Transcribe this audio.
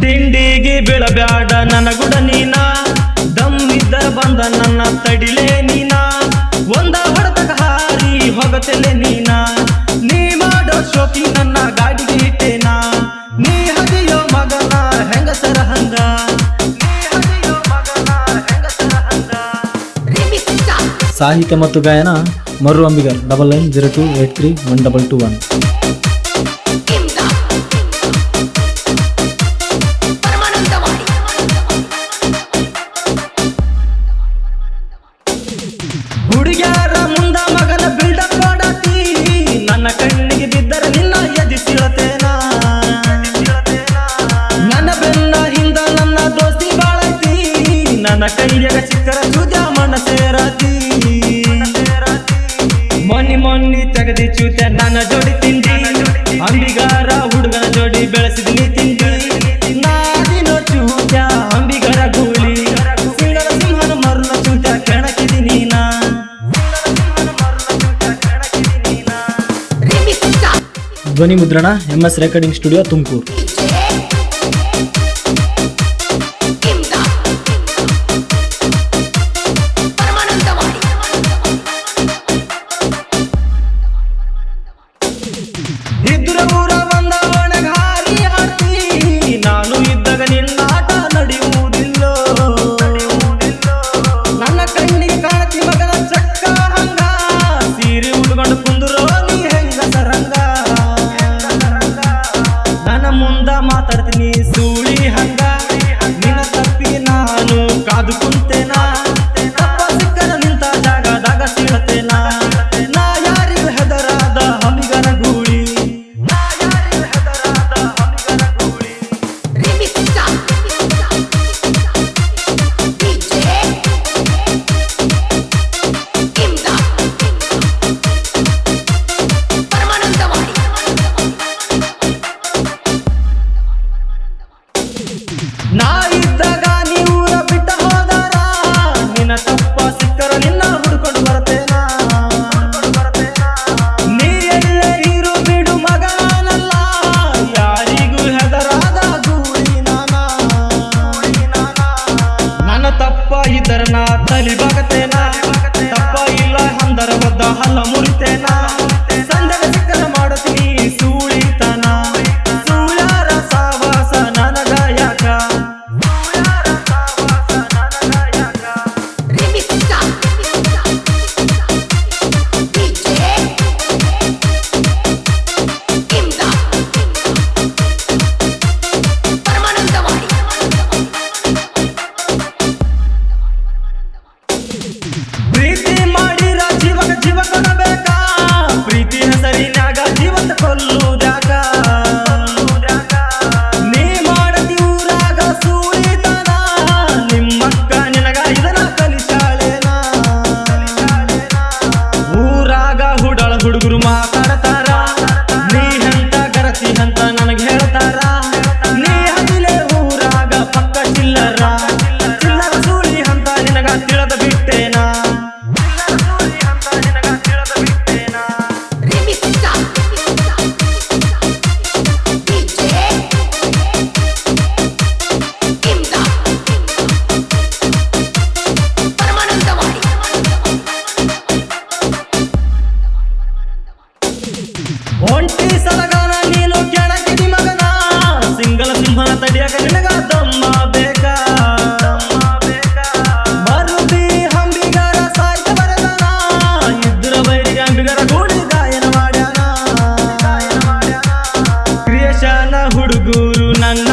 ತಿಂಡಿಗೆ ಬೀಳಬ್ಯಾಡ ನನ್ನ ಗುಡ ನೀನ, ದಮ್ಮಿದ್ದರ ಬಂದ ನನ್ನ ತಡಿಲೇ ನೀನ, ಒಂದ ಹೊಡೆದಾಗ ಹಾರಿ ಹೋಗತೆಲೆ ನೀನ, ನೀ ಮಾಡೋ ಶೋಕಿ ನನ್ನ ಗಾಡಿಗೆ ಇಟ್ಟೇನ, ನೀ ಹದಿಯೋ ಮಗನ ಹೆಂಗಸರ ಹಂಗ, ನೀ ಹದಿಯೋ ಮಗನ ಹೆಂಗಸರ ಹಂಗ. ಸಾಹಿತ್ಯ ಮತ್ತು ಗಾಯನ ಮರು ಅಂಬಿಗರ್ 9902831221. ಹುಡುಗ್ಯಾರ ಮುಂದ ಮಗನ ಬಿಲ್ಡಪ್ ಮಾಡತಿ, ನನ್ನ ಕಣ್ಣಿಗೆ ಬಿದ್ದರೆ ನಿನ್ನ ಎದಿಸಿಳತೇನ, ನನ್ನ ಬೆನ್ನ ಹಿಂದ ನನ್ನ ದೋಸ್ತಿ ಬಾಳೈತಿ, ನನ್ನ ಕೈಯಾಗ ಚಿಕ್ಕರ ಚೂತ್ಯ ಮಣ್ಣ ಸೇರತಿ, ಮೊನ್ನಿ ತೆಗದಿ ಚೂತ್ಯ ನನ್ನ ಜೋಡಿ ತಿಂಡಿ, ಅಂಬಿಗಾರ ಹುಡುಗನ ಜೋಡಿ ಬೆಳೆಸಿದಿನಿ ತಿಂಡಿ, ನಾದಿನೋ ಚೂತ್ಯ ಅಂಬಿಗರ ಗೂಳಿ, ಸಿಂಗರ ಸಿಂಹನ ಮರುನ ಚೂತ್ಯ ಕೆಣಕಿದಿನಿ ನಾ. ಧ್ವನಿ ಮುದ್ರಣ MS ರೆಕಾರ್ಡಿಂಗ್ ಸ್ಟುಡಿಯೋ ತುಮಕೂರು. ಇದ್ರ ಊರ ಬಂದ ಒಣಗಾರಿ ಹಾಕಿ, ನಾನು ಇದ್ದಾಗ ನಿನ್ನಾಟ ನಡೆಯುವುದಿಲ್ಲ, ನನ್ನ ಕಣ್ಣಿಗೆ ಕಾಣತಿ ಮಗನ ಚಕ್ಕ ಹಂಗ, ಸೀರೆ ಉಳ್ಕೊಂಡು ಕುಂದುರೋ ನೀ ಹೆಂಗಸರಂಗ, ನನ್ನ ಮುಂದ ಮಾತಾಡ್ತೀನಿ ಸೂಳಿ ಹಂಗ, ನಿನ್ನ ತಪ್ಪಿ ನಾನು ಕಾದು ಕುಂತೇನ, ತಪ್ಪ ಸಿಕ್ಕನ ನಿಂತ ಜಾಗದಾಗ ಸೀಳತೇನ, ನಾ ಯಾರಿಗೂ ಹೆದರಾದ ಹಮಿಗನ ಗೂಳಿ, ನಾ ಯಾರಿಗೂ ಹೆದರಾದ ಹಮಿಗನ ಗೂಳಿ. ನಾ ಇದ್ದಾಗ ನೀವೂರ ಬಿಟ್ಟ ಹೋದಾರ, ನಿನ್ನ ತಪ್ಪ ಸಿಕ್ಕರ ನಿನ್ನ ಹುಡ್ಕೊಂಡು ಬರ್ತೇನ, ನೀ ಎಲ್ಲೇ ಇರು ಬಿಡು ಮಗನಲ್ಲ, ಯಾರಿಗೂ ಹೆದರಾದ ಗೂಳಿ ನಾನ, ನನ್ನ ತಪ್ಪ ಇದ್ದರ ನಾ ತಲಿ ಬಾಗತೇನ, ತಪ್ಪ ಇಲ್ಲ ಅಂದರ ಒದ್ದ ಹಲ್ಲ ಮುರಿತೇನ, ಸಂದಗ ಸಿಕ್ಕರ ಮಾಡುತ್ತೀನಿ ಸೂಳಿತನ, ಸೂಳ್ಯಾರ ಸಾವಾಸ ನನಗ ಯಾಕ, ಸೂಳ್ಯಾರ ಸಾವಾಸ ನನಗ ಯಾಕ. ಪ್ರೀತಿ ಮಾಡಿರ ಜೀವಕ ಜೀವ ಕೊಡಬೇಕಾ, ಪ್ರೀತಿ ಹೆಸರಿನಾಗ ಜೀವನ ಕೊಲ್ಲುವುದ್ಯಾಕ, ನೀ ಮಾಡದಿ ಊರಾಗ ಸೂಳಿತನ, ನಿಮ್ಮಕ್ಕ ನಿನಗ ಇದನ್ನ ಕಲಿಸಾಳೇನ, ಊರಾಗ ಹುಡಳ ಹುಡುಗರು ಮಾತಾಡ್ತಾರ, ನೀ ಎಂತ ಗರತಿ ಅಂತ ನನಗೆ ಹೇಳ್ತಾರ, ನೀ ಹದಿಲೆ ಊರಾಗ ಪಕ್ಕ ಚಿಲ್ಲರ, ಚಿಲ್ಲರ ಸೂಳಿ ಅಂತ ನಿನಗ ತಿಳಿದ ಬಿಟ್ಟೇನ, ಚಿಲ್ಲರ ಸೂಳಿ ಅಂತ ನಿನಗ ತಿಳಿದ ಬಿಟ್ಟೇನ. ಒಂಟಿ ಸಲಗಾನ ನೀನು ಕೆಣಕಿದಿ ಮಗನ, ಸಿಂಗಲ ಸಿಂಹನ ತಡಿಯಾಗ ನಿನಗ ದಮ್ಮ ಬೇಕಾ, ಮರುದಿ ಹಂಬಿಗರ ಸಾಹಿತ್ಯ ಬರೆದನ, ಇದ್ರ ಬೈರಿಗೆ ಅಂಬಿಗರ ಗೂಡಿ ಗಾಯನ ಮಾಡ್ಯಾನ, ಕ್ರಿಯೇಷನ ಹುಡುಗರು ನನ್ನ